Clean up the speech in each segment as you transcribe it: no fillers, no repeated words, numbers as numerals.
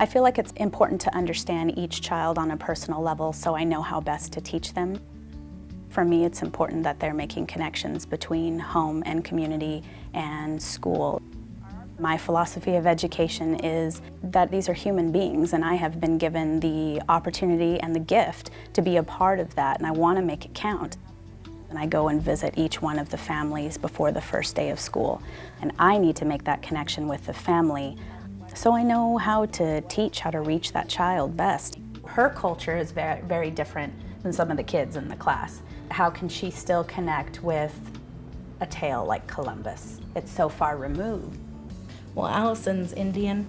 I feel like it's important to understand each child on a personal level so I know how best to teach them. For me, it's important that they're making connections between home and community and school. My philosophy of education is that these are human beings, and I have been given the opportunity and the gift to be a part of that, and I want to make it count. And I go and visit each one of the families before the first day of school, and I need to make that connection with the family so I know how to teach, how to reach that child best. Her culture is very, very different than some of the kids in the class. How can she still connect with a tale like Columbus? It's so far removed. Well, Allison's Indian,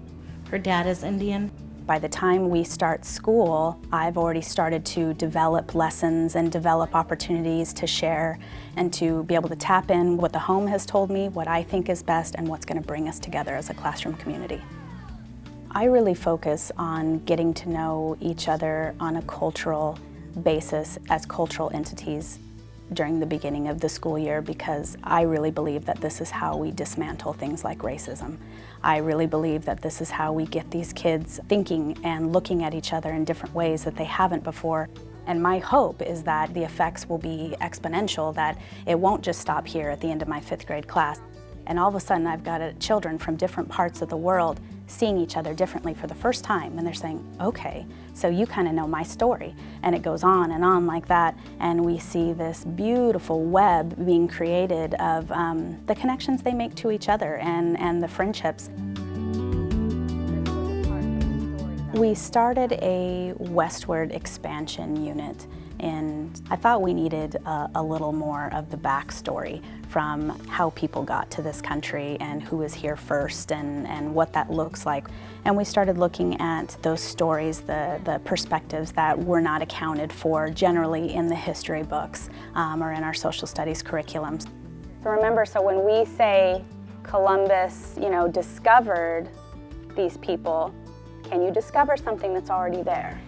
her dad is Indian. By the time we start school, I've already started to develop lessons and develop opportunities to share and to be able to tap in what the home has told me, what I think is best, and what's going to bring us together as a classroom community. I really focus on getting to know each other on a cultural basis as cultural entities during the beginning of the school year, because I really believe that this is how we dismantle things like racism. I really believe that this is how we get these kids thinking and looking at each other in different ways that they haven't before. And my hope is that the effects will be exponential, that it won't just stop here at the end of my 5th grade class. And all of a sudden I've got children from different parts of the world seeing each other differently for the first time, and they're saying, okay, so you kind of know my story. And it goes on and on like that, and we see this beautiful web being created of the connections they make to each other and the friendships. We started a westward expansion unit, and I thought we needed a little more of the backstory from how people got to this country and who was here first and what that looks like. And we started looking at those stories, the perspectives that were not accounted for generally in the history books or in our social studies curriculums. So remember, so when we say Columbus, discovered these people, can you discover something that's already there?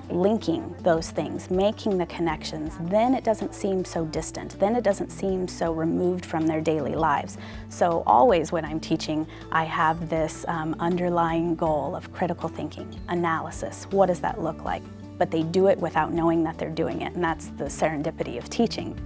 Linking those things, making the connections, then it doesn't seem so distant, then it doesn't seem so removed from their daily lives. So always when I'm teaching, I have this underlying goal of critical thinking, analysis. What does that look like? But they do it without knowing that they're doing it, and that's the serendipity of teaching.